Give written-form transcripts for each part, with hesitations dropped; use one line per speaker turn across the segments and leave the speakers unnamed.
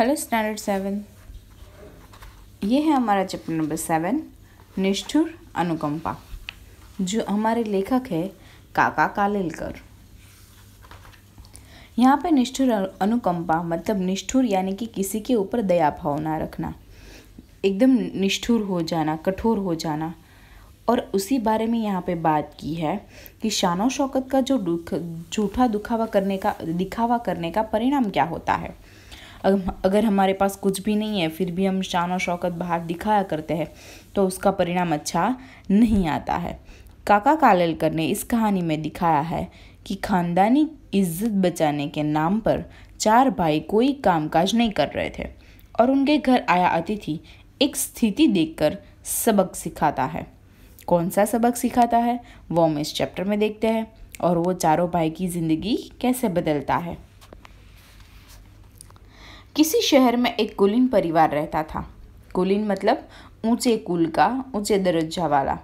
Hello standard 7। ये है हमारा चैप्टर नंबर 7, निष्ठुर अनुकंपा, जो हमारे लेखक है काका कालेलकर। यहाँ पे निष्ठुर अनुकंपा मतलब निष्ठुर यानी कि किसी के ऊपर दया भाव ना रखना, एकदम निष्ठुर हो जाना, कठोर हो जाना। और उसी बारे में यहाँ पे बात की है कि शान और शौकत का जो झूठा दिखावा करने का परिणाम क्या होता है। अगर हमारे पास कुछ भी नहीं है फिर भी हम शान और शौकत बाहर दिखाया करते हैं तो उसका परिणाम अच्छा नहीं आता है। काका कालेलकर ने इस कहानी में दिखाया है कि खानदानी इज्जत बचाने के नाम पर 4 भाई कोई कामकाज नहीं कर रहे थे और उनके घर आया अतिथि एक स्थिति देखकर सबक सिखाता है। कौन सा सबक सिखाता है वो हम इस चैप्टर में देखते हैं और वो चारों भाई की जिंदगी कैसे बदलता है। किसी शहर में एक कुलीन परिवार रहता था। कुलीन मतलब ऊंचे कुल का, ऊंचे दर्जा वाला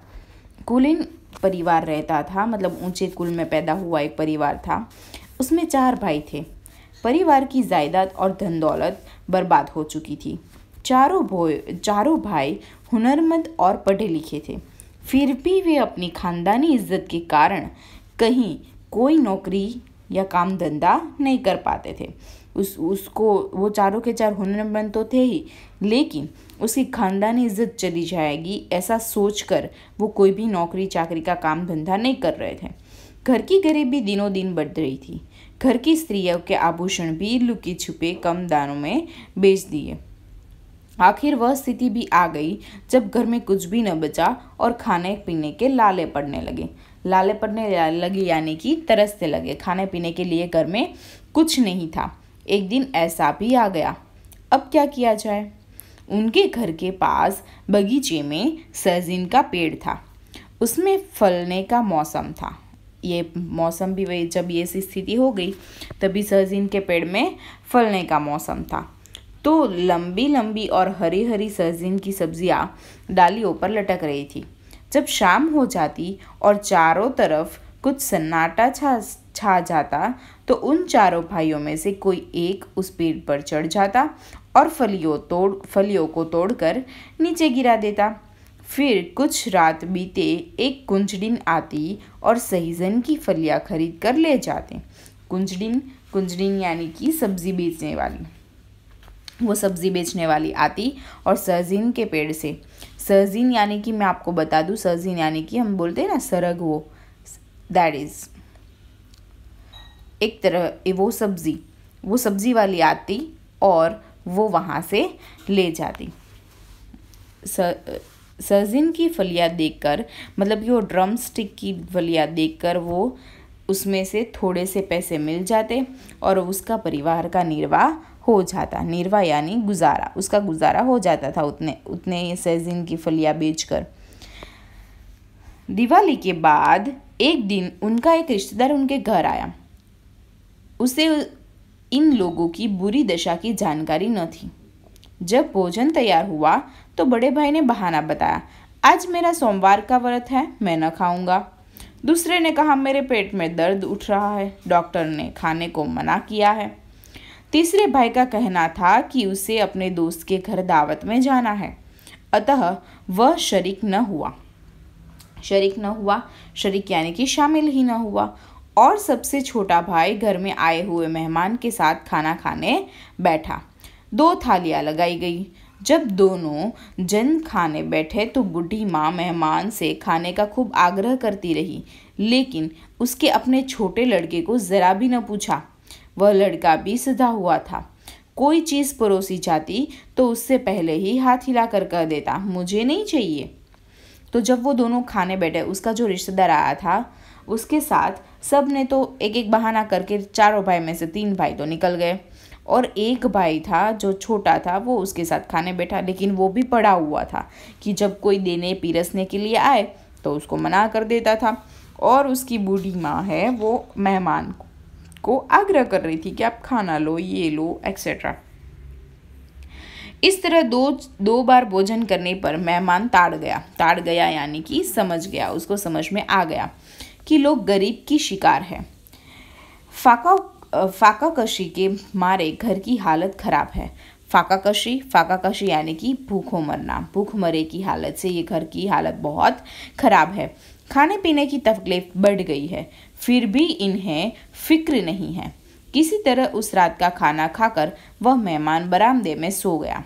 कुलीन परिवार रहता था, मतलब ऊंचे कुल में पैदा हुआ एक परिवार था। उसमें 4 भाई थे। परिवार की जायदाद और धन दौलत बर्बाद हो चुकी थी। चारों भाई हुनरमंद और पढ़े लिखे थे, फिर भी वे अपनी खानदानी इज्जत के कारण कहीं कोई नौकरी या काम धंधा नहीं कर पाते थे। उसको वो चारों के 4 हुनरमंद तो थे ही, लेकिन उसकी खानदानी इज्जत चली जाएगी ऐसा सोचकर वो कोई भी नौकरी चाकरी का काम धंधा नहीं कर रहे थे। घर की गरीबी दिनों दिन बढ़ रही थी। घर की स्त्रियों के आभूषण भी लुके छुपे कम दामों में बेच दिए। आखिर वह स्थिति भी आ गई जब घर में कुछ भी न बचा और खाने पीने के लाले पड़ने लगे यानी कि तरसते लगे। खाने पीने के लिए घर में कुछ नहीं था। एक दिन ऐसा भी आ गया, अब क्या किया जाए। उनके घर के पास बगीचे में सहजन का पेड़ था। उसमें फलने का मौसम था। ये मौसम भी वही, जब ये स्थिति हो गई तभी सहजन के पेड़ में फलने का मौसम था। तो लंबी लंबी और हरी हरी सहजन की सब्जियां डालियों पर लटक रही थी। जब शाम हो जाती और चारों तरफ कुछ सन्नाटा छा जाता तो उन चारों भाइयों में से कोई एक उस पेड़ पर चढ़ जाता और फलियों को तोड़कर नीचे गिरा देता। फिर कुछ रात बीते एक कुंजड़िन आती और सहजन की फलियां खरीद कर ले जाते। कुंजड़िन यानी कि सब्जी बेचने वाली। वो सब्जी बेचने वाली आती और सहजन के पेड़ से, सहजन यानी कि मैं आपको बता दूं, सहजन यानी कि हम बोलते हैं ना सरग, दैट इज एक तरह वो सब्जी वाली आती और वो वहाँ से ले जाती। सहजन की फलियाँ देखकर, मतलब कि वो ड्रम स्टिक की फलियाँ देखकर वो उसमें से थोड़े से पैसे मिल जाते और उसका परिवार का निर्वाह हो जाता। निर्वाह यानी गुजारा, उसका गुजारा हो जाता था उतने सहजन की फलियाँ बेचकर। दिवाली के बाद एक दिन उनका एक रिश्तेदार उनके घर आया। उसे इन लोगों की बुरी दशा की जानकारी न थी। जब भोजन तैयार हुआ तो बड़े भाई ने बहाना बताया, आज मेरा सोमवार का व्रत है, मैं न खाऊंगा। दूसरे ने कहा, मेरे पेट में दर्द उठ रहा है, डॉक्टर ने खाने को मना किया है। तीसरे भाई का कहना था कि उसे अपने दोस्त के घर दावत में जाना है, अतः वह शरीक न हुआ, शरीक यानी कि शामिल ही न हुआ। और सबसे छोटा भाई घर में आए हुए मेहमान के साथ खाना खाने बैठा। 2 थालियां लगाई गई। जब दोनों जन खाने बैठे तो बूढ़ी माँ मेहमान से खाने का खूब आग्रह करती रही, लेकिन उसके अपने छोटे लड़के को जरा भी न पूछा। वह लड़का भी सधा हुआ था। कोई चीज़ परोसी जाती तो उससे पहले ही हाथ हिलाकर कह देता, मुझे नहीं चाहिए। तो जब वो दोनों खाने बैठे, उसका जो रिश्तेदार आया था उसके साथ सब ने तो एक एक बहाना करके, चारों भाई में से 3 भाई तो निकल गए और एक भाई था जो छोटा था वो उसके साथ खाने बैठा, लेकिन वो भी पड़ा हुआ था कि जब कोई देने पीरसने के लिए आए तो उसको मना कर देता था। और उसकी बूढ़ी माँ है वो मेहमान को आग्रह कर रही थी कि आप खाना लो, ये लो, एक्सेट्रा। इस तरह दो बार भोजन करने पर मेहमान ताड़ गया यानी कि समझ गया, उसको समझ में आ गया कि लोग गरीब की शिकार है। फाका कशी के मारे घर की हालत खराब है। फाकाकशी यानी कि भूखों मरना, भूखमरे की हालत से ये घर की हालत बहुत खराब है। खाने पीने की तकलीफ बढ़ गई है, फिर भी इन्हें फिक्र नहीं है। किसी तरह उस रात का खाना खाकर वह मेहमान बरामदे में सो गया।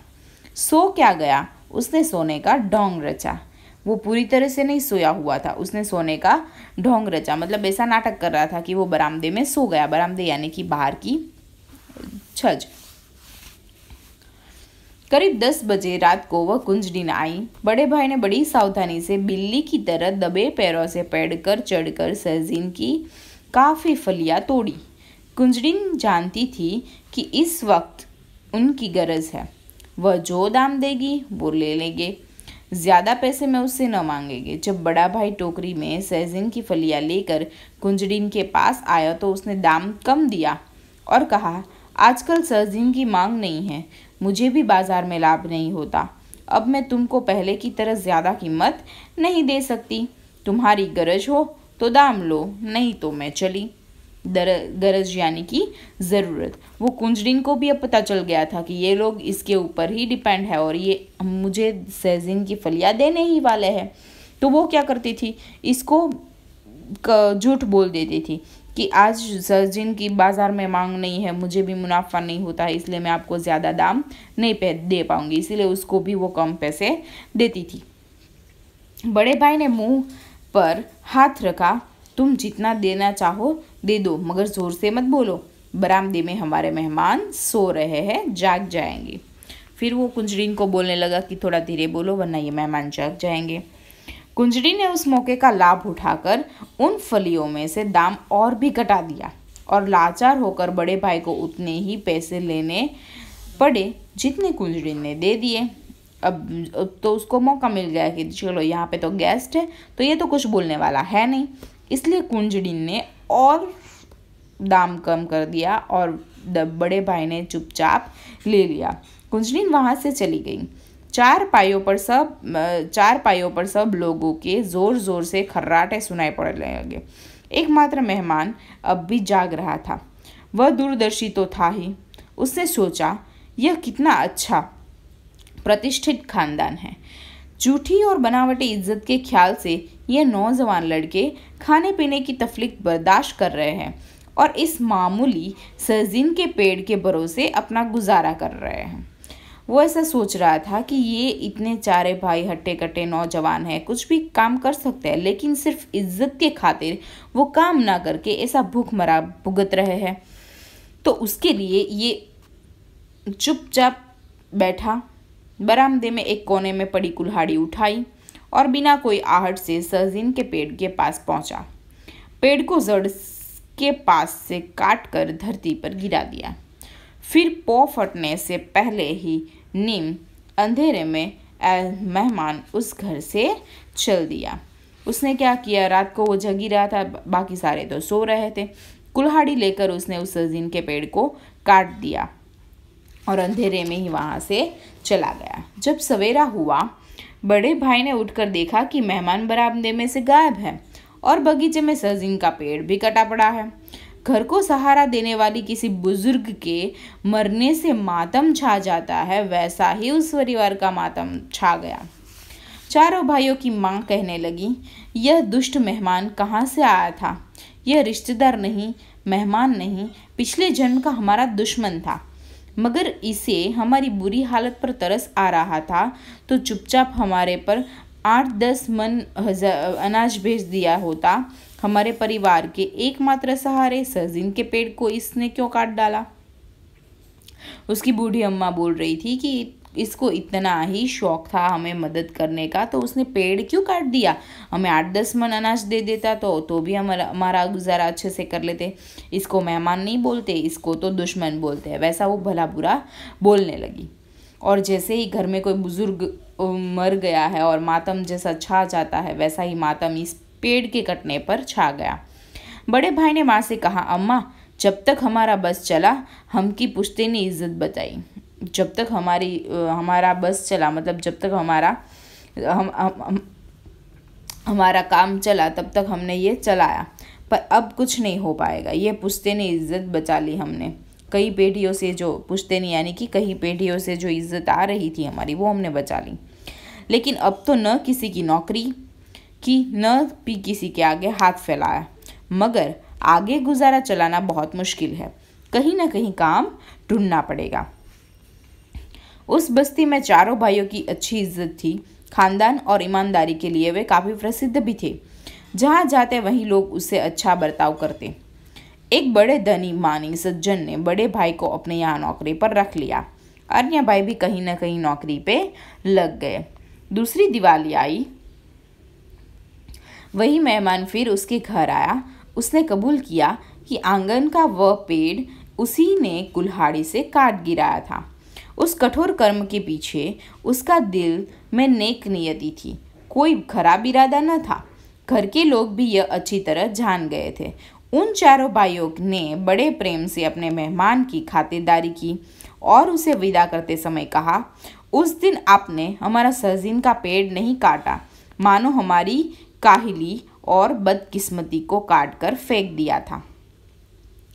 सो क्या गया, उसने सोने का ढोंग रचा। वो पूरी तरह से नहीं सोया हुआ था, उसने सोने का ढोंग रचा, मतलब ऐसा नाटक कर रहा था कि वो बरामदे में सो गया। बरामदे यानी कि बाहर की छज। करीब 10 बजे रात को वह कुंजड़िन आई। बड़े भाई ने बड़ी सावधानी से बिल्ली की तरह दबे पैरों से पैदकर चढ़कर सहजीन की काफी फलियां तोड़ी। कुंजड़िन जानती थी कि इस वक्त उनकी गरज है। वह जो दाम देगी वो ले लेंगे, ज्यादा पैसे में उससे न मांगेंगे। जब बड़ा भाई टोकरी में सहजन की फलियां लेकर कुंजड़िन के पास आया तो उसने दाम कम दिया और कहा, आजकल सहजन की मांग नहीं है, मुझे भी बाजार में लाभ नहीं होता। अब मैं तुमको पहले की तरह ज्यादा कीमत नहीं दे सकती। तुम्हारी गरज हो तो दाम लो, नहीं तो मैं चली। गरज यानी कि ज़रूरत। वो कुंजड़िन को भी अब पता चल गया था कि ये लोग इसके ऊपर ही डिपेंड है और ये मुझे सहजन की फलियां देने ही वाले हैं। तो वो क्या करती थी, इसको झूठ बोल देती थी कि आज सहजन की बाजार में मांग नहीं है, मुझे भी मुनाफा नहीं होता है, इसलिए मैं आपको ज़्यादा दाम नहीं दे पाऊंगी। इसीलिए उसको भी वो कम पैसे देती थी। बड़े भाई ने मुंह पर हाथ रखा, तुम जितना देना चाहो दे दो, मगर जोर से मत बोलो, बरामदे में हमारे मेहमान सो रहे हैं, जाग जाएंगे। फिर वो कुंजड़िन को बोलने लगा कि थोड़ा धीरे बोलो वरना ये मेहमान जाग जाएंगे। कुंजड़िन ने उस मौके का लाभ उठाकर उन फलियों में से दाम और भी घटा दिया और लाचार होकर बड़े भाई को उतने ही पैसे लेने पड़े जितने कुंजड़िन ने दे दिए। अब तो उसको मौका मिल गया कि चलो यहाँ पे तो गेस्ट है, तो ये तो कुछ बोलने वाला है नहीं, इसलिए कुंजड़िन ने और दाम कम कर दिया और बड़े भाई ने चुपचाप ले लिया। कुंजड़िन वहां से चली गई। चार पाइयों पर सब लोगों के जोर जोर से खर्राटे सुनाई पड़ने लगे। एकमात्र मेहमान अब भी जाग रहा था। वह दूरदर्शी तो था ही। उसने सोचा, यह कितना अच्छा प्रतिष्ठित खानदान है। झूठी और बनावटी इज्जत के ख्याल से ये नौजवान लड़के खाने पीने की तकलीफ बर्दाश्त कर रहे हैं और इस मामूली सहजन के पेड़ के भरोसे अपना गुजारा कर रहे हैं। वो ऐसा सोच रहा था कि ये इतने चारे भाई हट्टे कट्टे नौजवान हैं, कुछ भी काम कर सकते हैं, लेकिन सिर्फ इज्जत के खातिर वो काम ना करके ऐसा भूखमरा भुगत रहे हैं। तो उसके लिए ये चुपचाप बैठा, बरामदे में एक कोने में पड़ी कुल्हाड़ी उठाई और बिना कोई आहट से सहजन के पेड़ के पास पहुंचा। पेड़ को जड़ के पास से काट कर धरती पर गिरा दिया। फिर पौ फटने से पहले ही नीम अंधेरे में मेहमान उस घर से चल दिया। उसने क्या किया, रात को वो जगी रहा था, बाकी सारे तो सो रहे थे। कुल्हाड़ी लेकर उसने उस सहजन के पेड़ को काट दिया और अंधेरे में ही वहां से चला गया। जब सवेरा हुआ, बड़े भाई ने उठकर देखा कि मेहमान बरामदे में से गायब है और बगीचे में सहजन का पेड़ भी कटा पड़ा है। घर को सहारा देने वाली किसी बुजुर्ग के मरने से मातम छा जाता है, वैसा ही उस परिवार का मातम छा गया। चारों भाइयों की मां कहने लगी, यह दुष्ट मेहमान कहाँ से आया था? यह रिश्तेदार नहीं, मेहमान नहीं, पिछले जन्म का हमारा दुश्मन था। मगर इसे हमारी बुरी हालत पर तरस आ रहा था तो चुपचाप हमारे पर 8-10 मन अनाज भेज दिया होता। हमारे परिवार के एकमात्र सहारे सहजन के पेड़ को इसने क्यों काट डाला? उसकी बूढ़ी अम्मा बोल रही थी कि इसको इतना ही शौक था हमें मदद करने का, तो उसने पेड़ क्यों काट दिया? हमें 8-10 मन अनाज दे देता तो भी हमारा गुजारा अच्छे से कर लेते। इसको मेहमान नहीं बोलते, इसको तो दुश्मन बोलते हैं। वैसा वो भला बुरा बोलने लगी। और जैसे ही घर में कोई बुजुर्ग मर गया है और मातम जैसा छा जाता है, वैसा ही मातम इस पेड़ के कटने पर छा गया। बड़े भाई ने माँ से कहा, अम्मा, जब तक हमारा बस चला हम की पुश्तैनी इज्जत बचाई। जब तक हमारा बस चला, मतलब जब तक हमारा काम चला तब तक हमने ये चलाया, पर अब कुछ नहीं हो पाएगा। ये पुश्तैनी इज्जत बचा ली हमने। कई पीढ़ियों से जो पुश्तैनी यानी कि कई पीढ़ियों से जो इज्जत आ रही थी हमारी, वो हमने बचा ली। लेकिन अब तो न किसी की नौकरी की, न भी किसी के आगे हाथ फैलाया, मगर आगे गुजारा चलाना बहुत मुश्किल है। कहीं ना कहीं काम ढूंढना पड़ेगा। उस बस्ती में चारों भाइयों की अच्छी इज्जत थी। खानदान और ईमानदारी के लिए वे काफ़ी प्रसिद्ध भी थे। जहाँ जाते वहीं लोग उससे अच्छा बर्ताव करते। एक बड़े धनी मानी सज्जन ने बड़े भाई को अपने यहाँ नौकरी पर रख लिया। अन्य भाई भी कहीं ना कहीं नौकरी पे लग गए। दूसरी दिवाली आई, वही मेहमान फिर उसके घर आया। उसने कबूल किया कि आंगन का वह पेड़ उसी ने कुल्हाड़ी से काट गिराया था। उस कठोर कर्म के पीछे उसका दिल में नेक नियति थी, कोई खराब इरादा न था। घर के लोग भी यह अच्छी तरह जान गए थे। उन चारों भाइयों ने बड़े प्रेम से अपने मेहमान की खातिरदारी की और उसे विदा करते समय कहा, उस दिन आपने हमारा सहजीन का पेड़ नहीं काटा, मानो हमारी काहिली और बदकिस्मती को काट कर फेंक दिया था।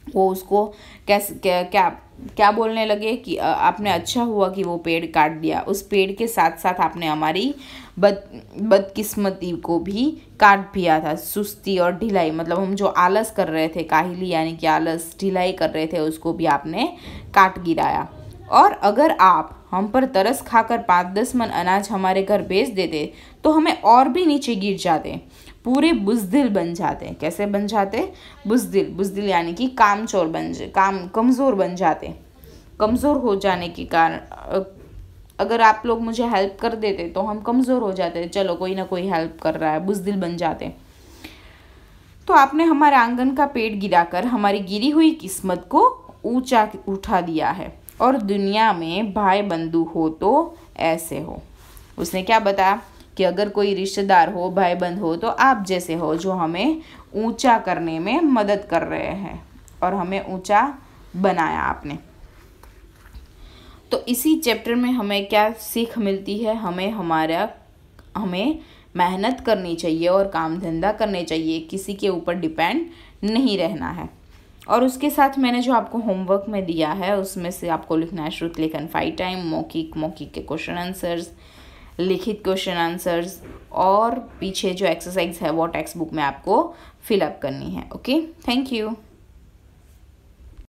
वो उसको क्या बोलने लगे कि आपने अच्छा हुआ कि वो पेड़ काट दिया, उस पेड़ के साथ साथ आपने हमारी बदकिस्मती को भी काट दिया था। सुस्ती और ढिलाई, मतलब हम जो आलस कर रहे थे, काहिली यानी कि आलस, ढिलाई कर रहे थे, उसको भी आपने काट गिराया। और अगर आप हम पर तरस खाकर 5-10 मन अनाज हमारे घर भेज देते तो हमें और भी नीचे गिर जाते, पूरे बुज़दिल बन जाते। कैसे बन जाते? बुज़दिल, बुज़दिल यानी कि कामचोर कमज़ोर बन जाते। कमज़ोर हो जाने के कारण अगर आप लोग मुझे हेल्प कर देते तो हम कमज़ोर हो जाते, चलो कोई ना कोई हेल्प कर रहा है, बुज़दिल बन जाते। तो आपने हमारे आंगन का पेड़ गिराकर हमारी गिरी हुई किस्मत को ऊंचा उठा दिया है, और दुनिया में भाई बंधु हो तो ऐसे हो। उसने क्या बताया कि अगर कोई रिश्तेदार हो, भाई बंधु हो, तो आप जैसे हो, जो हमें ऊंचा करने में मदद कर रहे हैं और हमें ऊंचा बनाया आपने। तो इसी चैप्टर में हमें क्या सीख मिलती है? हमें मेहनत करनी चाहिए और काम धंधा करने चाहिए, किसी के ऊपर डिपेंड नहीं रहना है। और उसके साथ मैंने जो आपको होमवर्क में दिया है उसमें से आपको लिखना है श्रुत लेखन 5 टाइम, मौखिक के क्वेश्चन आंसर्स, लिखित क्वेश्चन आंसर्स, और पीछे जो एक्सरसाइज है वो टेक्स्ट बुक में आपको फिलअप करनी है। Okay, thank you.